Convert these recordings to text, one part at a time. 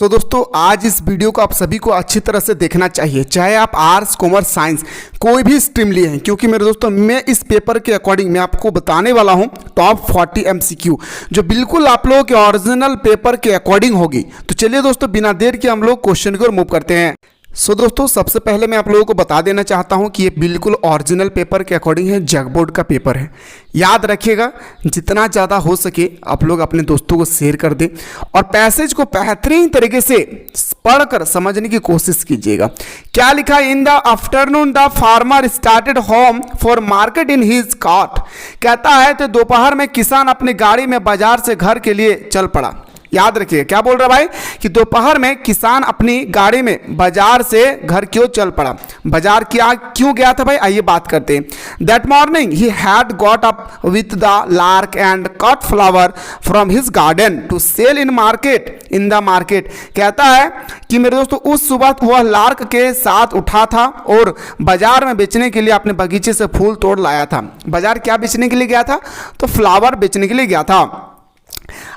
तो दोस्तों आज इस वीडियो को आप सभी को अच्छी तरह से देखना चाहिए, चाहे आप आर्ट्स कॉमर्स साइंस कोई भी स्ट्रीम लिए हैं, क्योंकि मेरे दोस्तों मैं इस पेपर के अकॉर्डिंग मैं आपको बताने वाला हूं टॉप 40 एमसीक्यू जो बिल्कुल आप लोगों के ओरिजिनल पेपर के अकॉर्डिंग होगी। तो चलिए दोस्तों बिना देर के हम लोग क्वेश्चन की ओर मूव करते हैं। दोस्तों सबसे पहले मैं आप लोगों को बता देना चाहता हूं कि ये बिल्कुल ओरिजिनल पेपर के अकॉर्डिंग है, जग बोर्ड का पेपर है। याद रखिएगा, जितना ज़्यादा हो सके आप लोग अपने दोस्तों को शेयर कर दें और पैसेज को बेहतरीन तरीके से पढ़कर समझने की कोशिश कीजिएगा। क्या लिखा है? In the afternoon the farmer started home for market in his cart. कहता है तो दोपहर में किसान अपनी गाड़ी में बाजार से घर के लिए चल पड़ा। याद रखिए क्या बोल रहा भाई कि दोपहर में किसान अपनी गाड़ी में बाजार से घर क्यों चल पड़ा। बाजार क्यों गया था भाई, आइए बात करते हैं। That morning he had got up with the lark and cut flower from his garden to sell in the market. कहता है कि मेरे दोस्तों उस सुबह वह लार्क के साथ उठा था और बाजार में बेचने के लिए अपने बगीचे से फूल तोड़ लाया था। बाजार क्या बेचने के लिए गया था? तो फ्लावर बेचने के लिए गया था।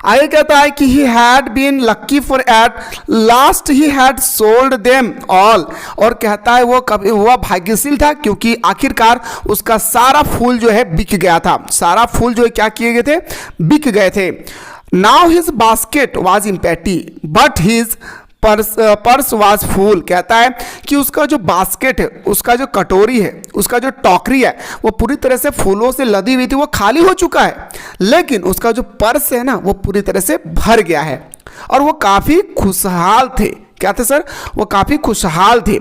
आगे कहता है कि he had been lucky for at last he had sold them all। और कहता है वह भाग्यशील था क्योंकि आखिरकार उसका सारा फूल जो है बिक गया था। सारा फूल जो है क्या किए गए थे? बिक गए थे। Now his basket was empty but his purse was full. कहता है कि उसका जो बास्केट है, उसका जो कटोरी है, उसका जो टोकरी है वो पूरी तरह से फूलों से लदी हुई थी, वो खाली हो चुका है, लेकिन उसका जो पर्स है ना वो पूरी तरह से भर गया है और वो काफ़ी खुशहाल थे। क्या थे सर? वो काफ़ी खुशहाल थे।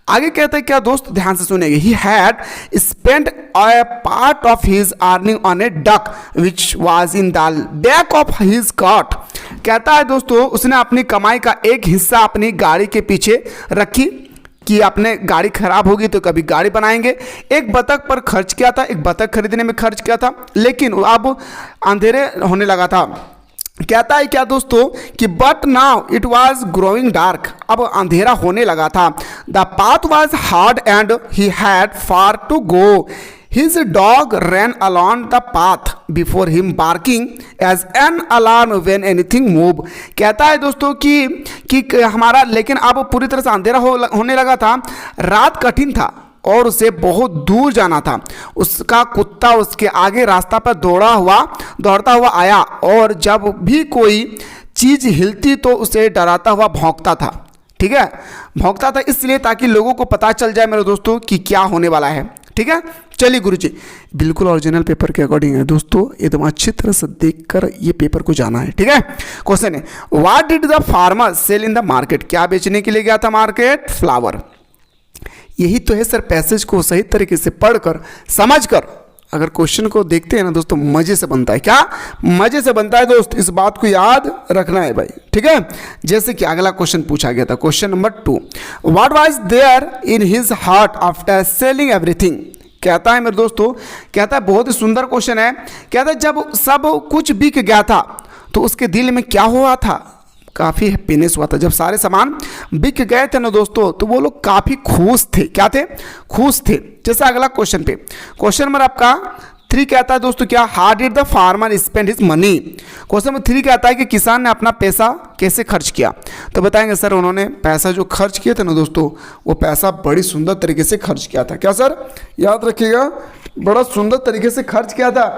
आगे कहते हैं क्या दोस्त, ध्यान से सुनेंगे। He had spent a part of his earning on A duck which was in the back of his cart. कहता है दोस्तों उसने अपनी कमाई का एक हिस्सा अपनी गाड़ी के पीछे रखी कि अपने गाड़ी खराब होगी तो कभी गाड़ी बनाएंगे। एक बतख पर खर्च किया था, एक बतख खरीदने में खर्च किया था, लेकिन अब अंधेरे होने लगा था। कहता है क्या दोस्तों कि but now it was growing dark. अब अंधेरा होने लगा था। The path was hard and he had far to go. His dog ran along the path before him barking as an alarm when anything move. कहता है दोस्तों कि हमारा लेकिन अब पूरी तरह से अंधेरा होने लगा था, रात कठिन था और उसे बहुत दूर जाना था। उसका कुत्ता उसके आगे रास्ता पर दौड़ता हुआ आया और जब भी कोई चीज़ हिलती तो उसे डराता हुआ भौंकता था। ठीक है, भौंकता था इसलिए ताकि लोगों को पता चल जाए मेरे दोस्तों कि क्या होने वाला है। ठीक है, चलिए गुरुजी बिल्कुल ओरिजिनल पेपर के अकॉर्डिंग है दोस्तों, एकदम अच्छी तरह से देखकर ये पेपर को जाना है। ठीक है, क्वेश्चन है what did the farmer sell in the market. क्या बेचने के लिए गया था मार्केट? फ्लावर। यही तो है सर, पैसेज को सही तरीके से पढ़कर समझकर अगर क्वेश्चन को देखते हैं ना दोस्तों, मजे से बनता है। क्या मजे से बनता है दोस्त, इस बात को याद रखना है भाई। ठीक है, जैसे कि अगला क्वेश्चन पूछा गया था, question number 2। What was there in his heart after selling everything. कहता है मेरे दोस्तों, कहता है बहुत ही सुंदर क्वेश्चन है। कहता है जब सब कुछ बिक गया था तो उसके दिल में क्या हुआ था? काफ़ी हैप्पीनेस हुआ था। जब सारे सामान बिक गए थे ना दोस्तों तो वो लोग काफ़ी खुश थे। क्या थे? खुश थे। जैसे अगला क्वेश्चन पे, क्वेश्चन नंबर आपका 3 कहता है दोस्तों क्या, how did the farmer spend his money. Question number 3 कहता है कि किसान ने अपना पैसा कैसे खर्च किया। तो बताएंगे सर उन्होंने पैसा जो खर्च किया था ना दोस्तों, वो पैसा बड़ी सुंदर तरीके से खर्च किया था। क्या सर? याद रखिएगा, बड़ा सुंदर तरीके से खर्च किया था।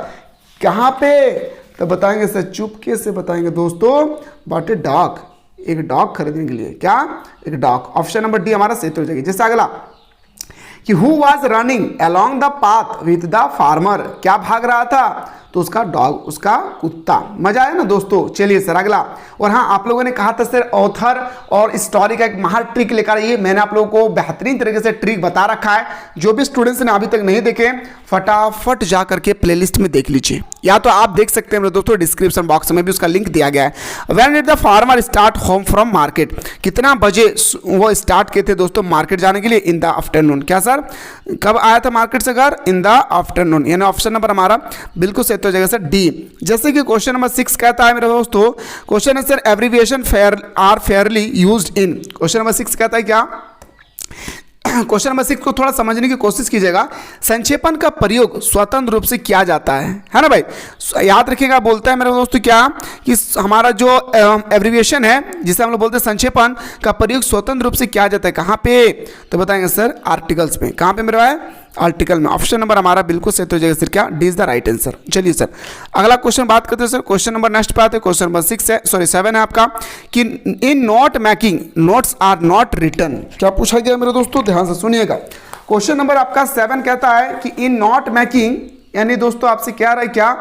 कहाँ पे? तो बताएंगे सर चुपके से बताएंगे दोस्तों, बाटे डॉग, एक डॉग खरीदने के लिए। क्या? एक डॉग। ऑप्शन नंबर डी हमारा सही हो जाएगी। जैसे अगला कि who was running along the path with the farmer. क्या भाग रहा था? तो उसका डॉग, उसका कुत्ता। मजा आया ना दोस्तों। चलिए सर अगला। और हाँ, आप लोगों ने कहा था सर ऑथर और स्टोरी का एक महान ट्रिक लेकर आइए। मैंने आप लोगों को बेहतरीन तरीके से ट्रिक बता रखा है। जो भी स्टूडेंट्स ने अभी तक नहीं देखे फटाफट जा करके प्लेलिस्ट में देख लीजिए, या तो आप देख सकते हैं मेरे दोस्तों डिस्क्रिप्शन बॉक्स में भी उसका लिंक दिया गया है। When did the farmer start home from market. कितना बजे वो स्टार्ट किए थे दोस्तों मार्केट जाने के लिए? इन द आफ्टरनून। क्या सर? कब आया था मार्केट से घर? इन द आफ्टरनून। यानी ऑप्शन नंबर हमारा बिल्कुल सही हो जाएगा सर डी। जैसे कि क्वेश्चन नंबर 6 कहता है मेरे दोस्तों, क्वेश्चन है sir abbreviation are fairly used in. Question number 6 कहता है क्या क्वेश्चन नंबर 6 को थोड़ा समझने की कोशिश कीजिएगा। संक्षेपण का प्रयोग स्वतंत्र रूप से किया जाता है ना भाई। याद रखिएगा, बोलता है मेरे दोस्तों क्या कि हमारा जो एब्रिविएशन है जिसे हम लोग बोलते हैं संक्षेपण का प्रयोग स्वतंत्र रूप से किया जाता है। कहाँ पे? तो बताएंगे सर आर्टिकल्स में। कहाँ पे मेरे भाई? आर्टिकल में। ऑप्शन नंबर हमारा बिल्कुल सही हो जाएगा सर, क्या? D is the right answer. चलिए सर अगला क्वेश्चन बात करते हैं सर। क्वेश्चन नंबर नेक्स्ट पे आते हैं। क्वेश्चन नंबर 7 है आपका कि in note making notes are not written. क्या पूछा गया मेरे दोस्तों? ध्यान से सुनिएगा। क्वेश्चन नंबर आपका 7 कहता है कि इन नोट मेकिंग, यानी दोस्तों आपसे क्या रहा है, क्या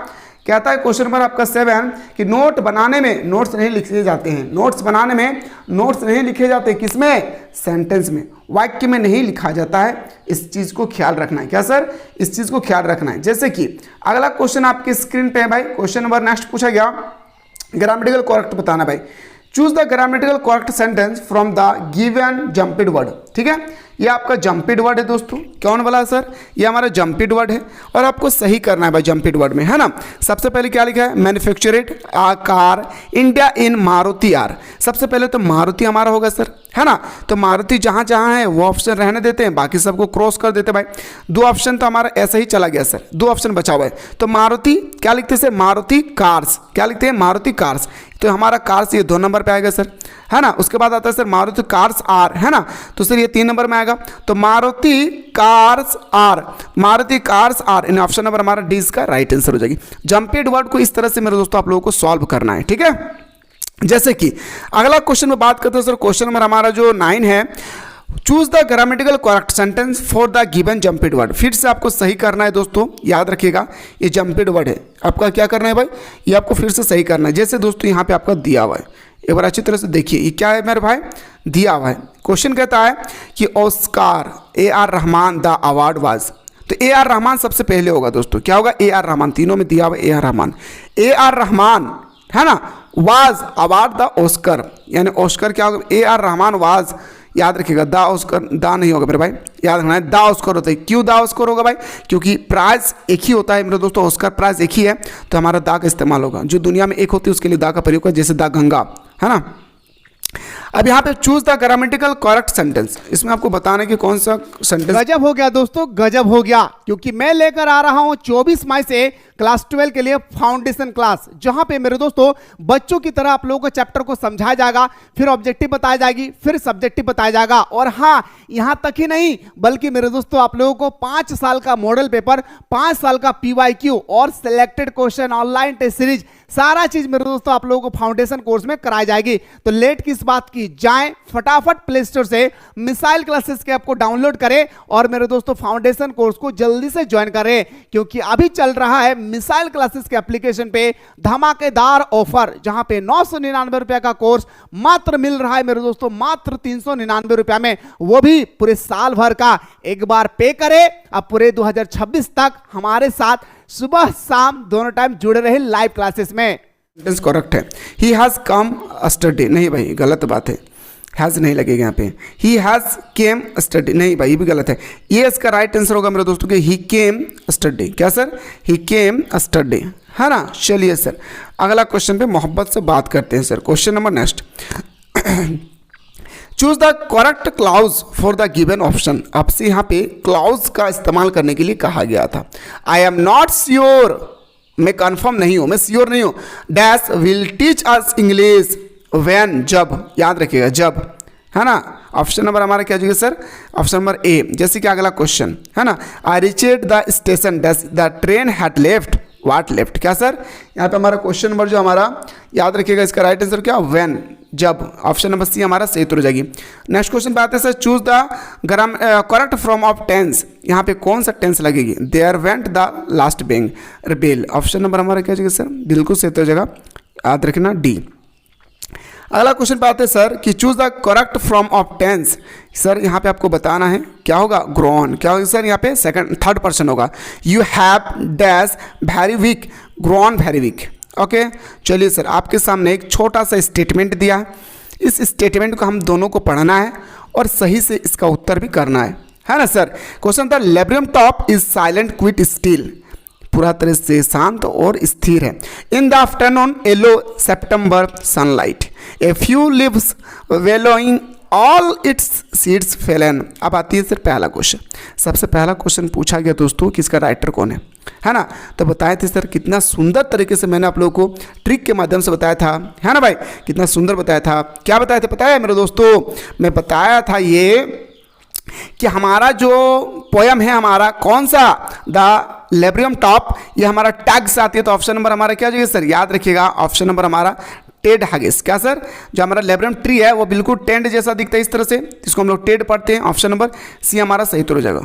कहता है क्वेश्चन नंबर आपका 7 कि नोट बनाने में नोट्स नहीं लिखे जाते हैं। नोट्स बनाने में नोट्स नहीं लिखे जाते, किसमें? सेंटेंस में, वाक्य में नहीं लिखा जाता है। इस चीज़ को ख्याल रखना है। क्या सर? इस चीज़ को ख्याल रखना है। जैसे कि अगला क्वेश्चन आपकी स्क्रीन पे है भाई। क्वेश्चन नंबर नेक्स्ट पूछा गया, ग्रामेटिकल करेक्ट बताना भाई। Choose the grammatical correct sentence from the given jumbled word. ठीक है, ये आपका जंपिड वर्ड है दोस्तों। कौन वाला सर? ये हमारा जंपिड वर्ड है और आपको सही करना है भाई जंपिड वर्ड में, है ना। सबसे पहले क्या लिखा है? Manufactured car India in Maruti are. सबसे पहले तो मारुति हमारा होगा सर, है ना। तो मारुति जहाँ जहाँ है वो ऑप्शन रहने देते हैं, बाकी सबको क्रॉस कर देते हैं भाई। 2 ऑप्शन तो हमारा ऐसा ही चला गया सर, 2 ऑप्शन बचा हुआ है। तो मारुति क्या लिखते हैं सर? मारुति कार्स। क्या लिखते हैं? मारुति कार्स। तो हमारा कार्स ये 2 नंबर पे आएगा सर, है ना। उसके बाद आता है सर मारुति कार्स आर, है ना। तो सर ये 3 नंबर में आएगा। तो Maruti cars are, Maruti cars are, in option number हमारा डी इसका राइट आंसर हो जाएगी। जंपिड वर्ड को इस तरह से मेरे दोस्तों आप लोगों को सॉल्व करना है, ठीक है। जैसे कि अगला क्वेश्चन में बात करते हैं सर। क्वेश्चन नंबर हमारा जो 9 है, choose the grammatical correct sentence for the given jumbled word. फिर से आपको सही करना है दोस्तों, याद रखिएगा ये जंपिड वर्ड है, आपका क्या करना है भाई? ये आपको फिर से सही करना है। जैसे दोस्तों यहाँ पे आपका दिया हुआ है, एक बार अच्छी तरह से देखिए ये क्या है मेरे भाई? दिया हुआ है। क्वेश्चन कहता है कि Oscar AR Rahman the award was. तो AR रहमान सबसे पहले होगा दोस्तों। क्या होगा? AR रहमान, तीनों में दिया हुआ है AR रहमान। AR रहमान, है ना, वाज अवार्ड द ऑस्कर, यानी ऑस्कर क्या होगा? AR रहमान वाज, याद रखिएगा द ऑस्कर, दा नहीं होगा मेरे भाई, याद रखना है द ऑस्कर होता है। क्यों द ऑस्कर होगा भाई? क्योंकि प्राइज एक ही होता है मेरे दोस्तों, ऑस्कर प्राइज एक ही है, तो हमारा दा का इस्तेमाल होगा। जो दुनिया में एक होती है उसके लिए दा का प्रयोग होगा, जैसे द गंगा, है ना। अब यहाँ पे choose the grammatical correct sentence, इसमें आपको बताना है कि कौन सा सेंटेंस। गजब हो गया दोस्तों, गजब हो गया, क्योंकि मैं लेकर आ रहा हूं 24 मई से क्लास 12 के लिए फाउंडेशन क्लास, जहां पे मेरे दोस्तों बच्चों की तरह आप लोगों को चैप्टर को समझाया जाएगा, फिर ऑब्जेक्टिव बताया जाएगी, फिर सब्जेक्टिव बताया जाएगा। और हाँ, यहां तक ही नहीं बल्कि मेरे दोस्तों आप लोगों को 5 साल का मॉडल पेपर, 5 साल का PYQ और selected question, online test series, सारा चीज मेरे दोस्तों आप लोगों को फाउंडेशन कोर्स में कराई जाएगी। तो लेट किस बात की, जाएं फटाफट प्ले स्टोर से मिसाइल क्लासेस के ऐप को डाउनलोड करें और मेरे दोस्तों फाउंडेशन कोर्स को जल्दी से ज्वाइन करें, क्योंकि अभी चल रहा है मिसाइल क्लासेस के एप्लीकेशन पे धमाकेदार ऑफर, जहां पे 999 रुपए का कोर्स मात्र मिल रहा है मेरे दोस्तों, मात्र 399 रुपए में, वो भी पूरे साल भर का। एक बार पे करें, अब पूरे 2026 तक हमारे साथ सुबह शाम दोनों टाइम जुड़े रहे लाइव क्लासेस में। सेंटेंस करेक्ट है। ही हैज कम स्टडी, नहीं भाई गलत बात है, हैज नहीं लगेगा यहाँ पे। ही हैज केम स्टडी, नहीं भाई ये भी गलत है। ये इसका राइट आंसर होगा मेरे दोस्तों कि ही केम स्टडी। क्या सर? ही केम स्टडी, है ना। चलिए सर अगला क्वेश्चन पे मोहब्बत से बात करते हैं sir. Question number next, choose the correct clause for the given option. आपसे यहाँ पे क्लाउज का इस्तेमाल करने के लिए कहा गया था। आई एम नॉट श्योर, मैं कंफर्म नहीं हूं, मैं श्योर नहीं हूं, dash will teach us English when, जब, याद रखिएगा जब, है ना। ऑप्शन नंबर हमारा क्या होगा सर? Option number A. जैसे कि अगला क्वेश्चन है ना, I reached the station dash the train had left, what left. क्या सर? यहाँ पे हमारा क्वेश्चन नंबर जो हमारा, याद रखिएगा इसका राइट आंसर क्या? व्हेन, जब। ऑप्शन नंबर सी हमारा सही उत्तर हो जाएगी। नेक्स्ट क्वेश्चन पे आते हैं sir, choose the correct form of tense. यहाँ पे कौन सा टेंस लगेगी? There went the last bang rebel. Option number हमारा क्या हो जाएगा सर? बिल्कुल सही उत्तर हो जाएगा, याद रखना डी। अगला क्वेश्चन पे आते हैं सर कि choose the correct form of tense. Sir यहाँ पे आपको बताना है क्या होगा? ग्रोन। क्या होगा सर? यहाँ पे थर्ड पर्सन होगा। You have dash very weak, grown very weak. Okay चलिए सर आपके सामने एक छोटा सा स्टेटमेंट दिया है, इस स्टेटमेंट को हम दोनों को पढ़ना है और सही से इसका उत्तर भी करना है ना सर। क्वेश्चन था, laburnum top is silent quite still, पूरा तरह से शांत और स्थिर है। In the afternoon yellow September sunlight, a few leaves yellowing all its seeds fallen. अब आती है सर पहला क्वेश्चन। सबसे पहला क्वेश्चन पूछा गया दोस्तों कि इसका राइटर कौन है ना। तो बताए थे सर, कितना सुंदर तरीके से मैंने आप लोगों को ट्रिक के माध्यम से बताया था, है ना भाई, कितना सुंदर बताया था। क्या बताया था पता है मेरे दोस्तों, मैं बताया था ये कि हमारा जो पोयम है हमारा कौन सा, द लेब्रियम टॉप, ये हमारा टैग से आती है। तो ऑप्शन नंबर हमारा क्या हो जाएगा सर, याद रखिएगा ऑप्शन नंबर हमारा टेड हागिस। क्या सर, जो हमारा लेब्रियम ट्री है वो बिल्कुल टेंड जैसा दिखता है इस तरह से, इसको हम लोग टेड पढ़ते हैं। ऑप्शन नंबर सी हमारा सही तो हो जाएगा।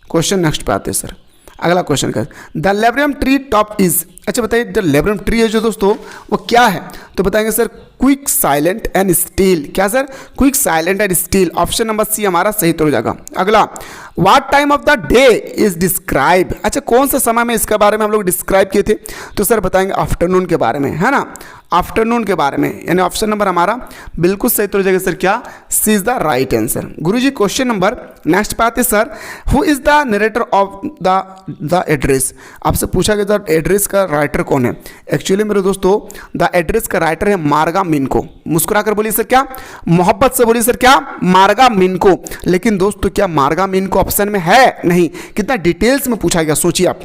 क्वेश्चन नेक्स्ट पे आते हैं सर। अगला क्वेश्चन का, द लेब्रियम ट्री टॉप इज, अच्छा बताइए द लेब्रियम ट्री है जो दोस्तों वो क्या है। तो बताएंगे sir quick silent and still. क्या sir, quick silent and still. Option number C हमारा सही तो हो जाएगा। अगला, what time of the day is describe, अच्छा कौन सा समय में इसके बारे में हम लोग डिस्क्राइब किए थे। तो सर बताएंगे आफ्टरनून के बारे में, है ना, आफ्टरनून के बारे में, यानी ऑप्शन नंबर हमारा बिल्कुल सही तो हो जाएगा सर। क्या, C is the right answer. गुरुजी क्वेश्चन नंबर नेक्स्ट पे आते sir, who is the narrator of the address. आपसे पूछा गया था एड्रेस का राइटर कौन है। एक्चुअली मेरे दोस्तों द एड्रेस का राइटर है मार्गा मिनको। मुस्कुराकर बोलिए सर क्या, मोहब्बत से बोलिए सर क्या, मार्गा मिनको। लेकिन दोस्तों क्या मार्गा मिनको ऑप्शन में है, नहीं। कितना डिटेल्स में पूछा गया सोचिए आप,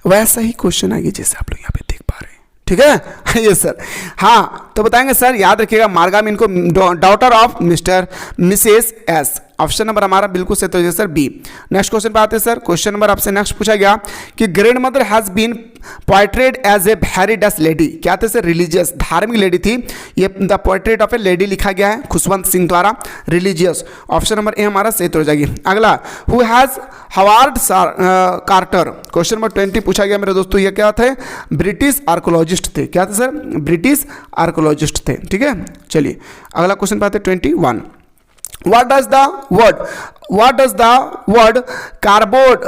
वैसा ही क्वेश्चन आएगा जैसे आप लोग यहाँ पे देख पा रहे हैं, ठीक है ये सर। हाँ तो बताएंगे सर, याद रखिएगा Marga Minco daughter of mister missus S. Option number हमारा बिल्कुल सही तो है सर बी। नेक्स्ट क्वेश्चन पे आते हैं सर। क्वेश्चन नंबर आपसे नेक्स्ट पूछा गया कि grandmother has been portrayed as a very डस लेडी। क्या थे सर, रिलीजियस, धार्मिक लेडी थी। ये the portrait of a lady लिखा गया है खुशवंत सिंह द्वारा, रिलीजियस। ऑप्शन नंबर ए हमारा सही तो हो जाएगी। अगला, who has Howard Carter. Question number 20 पूछा गया मेरे दोस्तों, ये क्या थे, ब्रिटिश आर्कोलॉजिस्ट थे। क्या थे सर, ब्रिटिश आर्कोलॉजिस्ट थे, ठीक है। चलिए अगला क्वेश्चन पे आते हैं 21। What does the word cardboard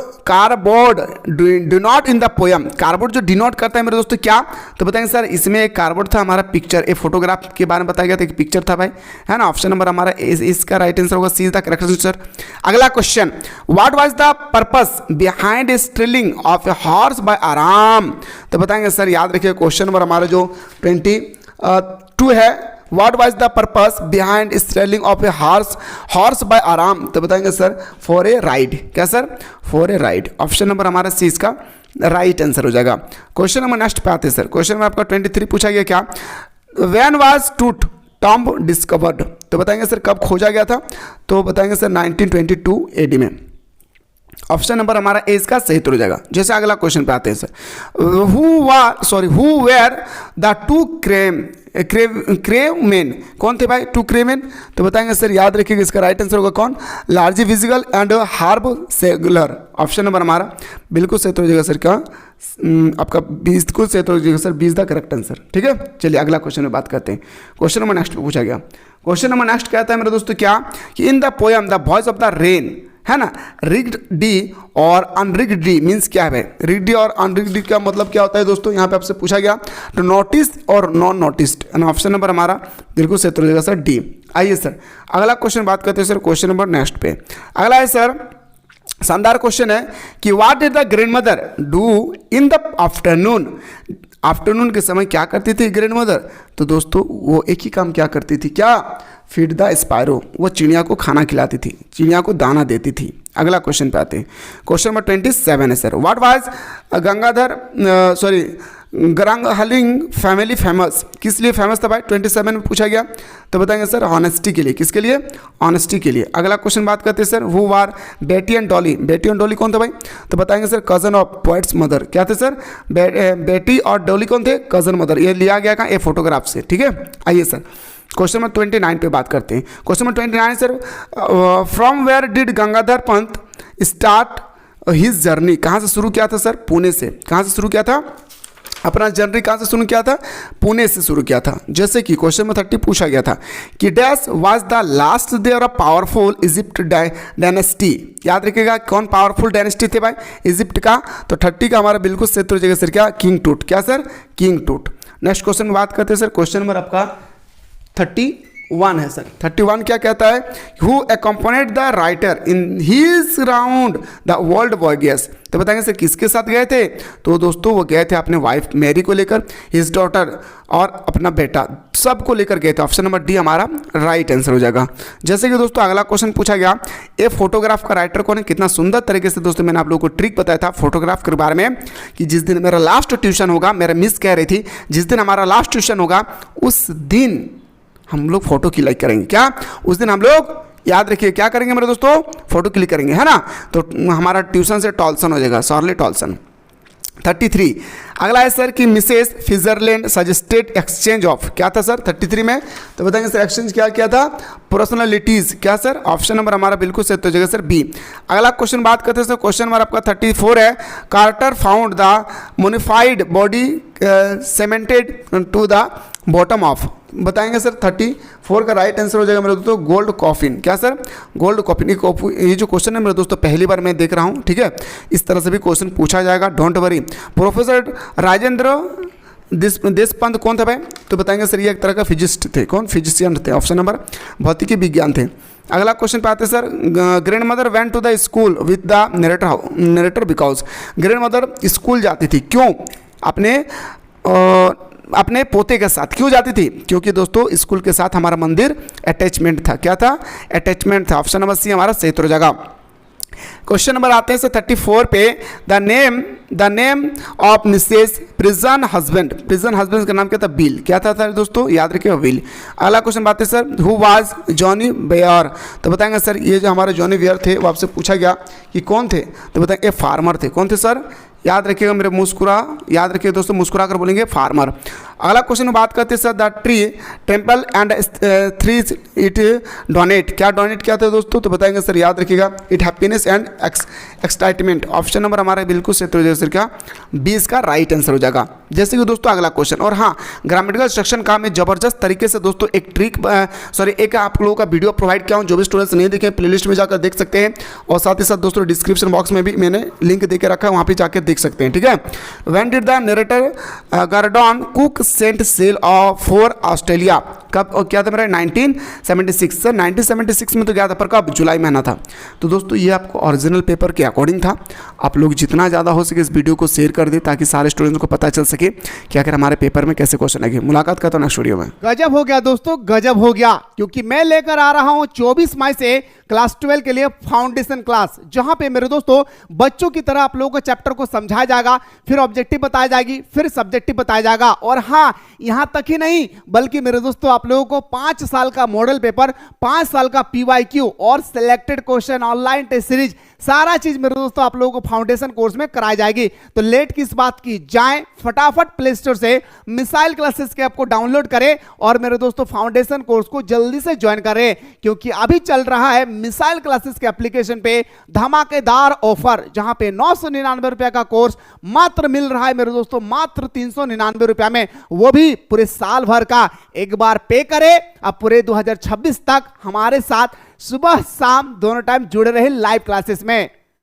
denote in the poem। Cardboard जो डिनोट करता है मेरे दोस्तों क्या, तो बताएंगे सर इसमें एक कार्डबोर्ड था हमारा पिक्चर, एक फोटोग्राफ के बारे में बताया गया था, एक पिक्चर था भाई, है ना। ऑप्शन नंबर हमारा इसका राइट आंसर होगा C is the correct answer. अगला question, what was the purpose behind stealing of a horse by Aram. तो बताएंगे सर, याद रखिए क्वेश्चन नंबर हमारा जो 22 है, What was the purpose behind stealing of a horse by आराम। तो बताएंगे सर फॉर ए राइड। क्या sir, for a ride. Option number हमारा सी इसका राइट आंसर हो जाएगा। क्वेश्चन नंबर नेक्स्ट पे आते हैं सर। क्वेश्चन नंबर आपका 23 पूछा गया क्या, when was tooth tomb discovered. तो बताएंगे सर कब खोजा गया था। तो बताएंगे सर 1922 AD में। ऑप्शन नंबर हमारा ए इसका सही तो हो जाएगा। जैसे अगला क्वेश्चन पे आते हैं sir, who were the two crave man. कौन थे भाई टू क्रेव मैन। तो बताएंगे सर, याद रखिएगा इसका राइट आंसर होगा कौन, लार्जी विजिगल एंड हार्ब सेगुलर। ऑप्शन नंबर हमारा बिल्कुल सही तो हो जाएगा सर क्या, आपका बिल्कुल सही तो हो जाएगा सर, 20 द करेक्ट आंसर, ठीक है। चलिए अगला क्वेश्चन में बात करते हैं। क्वेश्चन नंबर नेक्स्ट पूछा गया। क्वेश्चन नंबर नेक्स्ट कहता है मेरे दोस्तों क्या, कि in the poem the voice of the rain, है ना, रिग्ड डी और अनरिग्ड डी मीन्स क्या है भाई। रिग्ड डी और अनरिग्ड डी का मतलब क्या होता है दोस्तों, यहाँ पे आपसे पूछा गया तो नोटिस और नॉन नोटिस्ड। ऑप्शन नंबर हमारा बिल्कुल सही हो जाएगा सर डी। आइए सर अगला क्वेश्चन बात करते हैं सर। क्वेश्चन नंबर नेक्स्ट पे अगला है सर, शानदार क्वेश्चन है कि what did the grand mother do in the afternoon. Afternoon के समय क्या करती थी ग्रैंड मदर। तो दोस्तों वो एक ही काम क्या करती थी, क्या, फीड द स्पायरो, वो चिड़िया को खाना खिलाती थी, चिड़िया को दाना देती थी। अगला क्वेश्चन पे आते हैं। क्वेश्चन नंबर 27 है sir, what was Garoghlanian family famous. किस लिए फेमस था भाई 27 में पूछा गया। तो बताएंगे सर ऑनेस्टी के लिए। किसके लिए, ऑनेस्टी के लिए। अगला क्वेश्चन बात करते हैं सर, हु आर बेटी एंड डॉली। बेटी एंड डॉली कौन था भाई। तो बताएंगे sir cousin of poets mother. क्या थे सर, बेटी और डॉली कौन थे, कजन मदर। ये लिया गया का ये फोटोग्राफ से, ठीक है। आइए सर क्वेश्चन नंबर 29 पे बात करते हैं। Question number 29 sir, from where did Gangadhar Pant start his journey. कहाँ से शुरू किया था सर, पुणे से। कहाँ से शुरू किया था, अपना जर्नी कहाँ से शुरू किया था, पुणे से शुरू किया था। जैसे कि क्वेश्चन नंबर 30 पूछा गया था कि dash was the last there of powerful Egypt dynasty. याद रखिएगा कौन पावरफुल डायनेस्टी थे भाई इजिप्ट का। तो 30 का हमारा बिल्कुल सही हो जाएगा सर क्या, किंग टूट। क्या सर, किंग टूट। नेक्स्ट क्वेश्चन में बात करते हैं सर। क्वेश्चन नंबर आपका 31 31 है सर। 31 क्या कहता है? Who accompanied the writer in his round the world voyages. तो बताएंगे सर किसके साथ गए थे? तो दोस्तों वो गए थे अपने वाइफ मैरी को लेकर, हिज डॉटर और अपना बेटा, सबको लेकर गए थे। ऑप्शन नंबर डी हमारा राइट आंसर हो जाएगा। जैसे कि दोस्तों अगला क्वेश्चन पूछा गया, ए फोटोग्राफ का राइटर कौन है? कितना सुंदर तरीके से दोस्तों मैंने आप लोगों को ट्रिक बताया था फोटोग्राफ के बारे में कि जिस दिन मेरा लास्ट ट्यूशन होगा, मेरा मिस कह रही थी जिस दिन हमारा लास्ट ट्यूशन होगा उस दिन हम लोग फोटो क्लिक करेंगे। क्या उस दिन हम लोग, याद रखिए क्या करेंगे मेरे दोस्तों? फोटो क्लिक करेंगे, है ना। तो हमारा ट्यूशन से टॉल्सन हो जाएगा, सॉर्ली टॉल्सन। 33 अगला है सर कि Mrs Switzerland suggested exchange of, क्या था सर 33 में? तो बताएंगे सर एक्सचेंज क्या किया था? पर्सनैलिटीज। क्या सर? ऑप्शन नंबर हमारा बिल्कुल सही हो जाएगा सर बी। अगला क्वेश्चन बात करते हैं सर, क्वेश्चन नंबर आपका 34 है, Carter found the mummified body cemented to the bottom of. बताएंगे सर 34 का राइट आंसर हो जाएगा मेरे दोस्तों गोल्ड कॉफिन। क्या सर? Gold coffin. ये जो क्वेश्चन है मेरे दोस्तों पहली बार मैं देख रहा हूँ, ठीक है। इस तरह से भी क्वेश्चन पूछा जाएगा, don't worry. Professor Rajendra Deshpande कौन थे भाई? तो बताएंगे सर ये एक तरह का फिजिस्ट थे। कौन? फिजिशियन थे। ऑप्शन नंबर भौतिकी विज्ञान थे। अगला क्वेश्चन पे आते हैं sir, grandmother went to the school with the narrator because. Grandmother school जाती थी क्यों? अपने पोते के साथ क्यों जाती थी? क्योंकि दोस्तों स्कूल के साथ हमारा मंदिर अटैचमेंट था। क्या था? अटैचमेंट था। ऑप्शन नंबर सी हमारा सही हो जाएगा। क्वेश्चन नंबर आते हैं सर 34 पे, the name of Mrs prison husband. Prison husband का नाम क्या था? बिल। क्या था सर दोस्तों? याद रखिए बिल। अगला क्वेश्चन बात है sir, who was Johnny where. तो बताएंगे सर ये जो हमारे जॉनी वेयर थे वो आपसे पूछा गया कि कौन थे? तो बताएंगे फार्मर थे। कौन थे सर? याद रखिएगा मेरे याद रखिए दोस्तों, मुस्कुरा कर बोलेंगे फार्मर। अगला क्वेश्चन में बात करते हैं sir, the tree temple and three it donate. क्या डोनेट क्या था दोस्तों? तो बताएंगे सर याद रखिएगा it happiness and excitement. Option number हमारा बिल्कुल सही हो जाएगा सर क्या? 20 का राइट आंसर हो जाएगा। जैसे कि दोस्तों अगला क्वेश्चन, और हाँ ग्रामेटिकल सेक्शन का मैं जबरदस्त तरीके से दोस्तों एक ट्रिक एक आप लोगों का वीडियो प्रोवाइड किया हूँ। जो भी स्टूडेंट्स नहीं देखे प्लेलिस्ट में जाकर देख सकते हैं, और साथ ही साथ दोस्तों डिस्क्रिप्शन बॉक्स में भी मैंने लिंक दे के रखा है, वहाँ पे जाकर देख सकते हैं, ठीक है। When did the narrator garden cook sent sail for Australia. कब और क्या था मेरा? 1976। सर 1976 में तो गया था, पर कब? जुलाई महीना था। तो दोस्तों ये आपको ओरिजिनल पेपर के अकॉर्डिंग था। आप लोग जितना ज़्यादा हो सके इस वीडियो को शेयर कर दें ताकि सारे स्टूडेंट्स को पता चल सके कि आखिर हमारे पेपर में कैसे क्वेश्चन आएंगे। मुलाकात करता हूँ नेक्स्ट वीडियो में। गजब हो गया दोस्तों, गजब हो गया, क्योंकि मैं लेकर आ रहा हूं 24 मई से क्लास 12 के लिए फाउंडेशन क्लास, जहां पे मेरे दोस्तों बच्चों की तरह आप लोगों को चैप्टर को समझाया जाएगा, फिर ऑब्जेक्टिव बताया जाएगी, फिर सब्जेक्टिव बताया जाएगा। और हाँ, यहां तक ही नहीं बल्कि मेरे दोस्तों आप लोगों को 5 साल का मॉडल पेपर, 5 साल का PYQ और selected question, online test series, सारा चीज मेरे दोस्तों आप लोगों को फाउंडेशन कोर्स में कराई जाएगी। तो लेट किस बात की, जाएं फटाफट प्ले स्टोर से मिसाइल क्लासेस के ऐप को डाउनलोड करें और मेरे दोस्तों फाउंडेशन कोर्स को जल्दी से ज्वाइन करें, क्योंकि अभी चल रहा है मिसाइल क्लासेस के एप्लीकेशन पे धमाकेदार ऑफर, जहां पे 999 रुपए का कोर्स मात्र मिल रहा है मेरे दोस्तों मात्र 399 रुपए में, वो भी पूरे साल भर का। एक बार पे करें, अब पूरे 2026 तक हमारे साथ सुबह शाम दोनों टाइम जुड़े रहे लाइव क्लासेस में।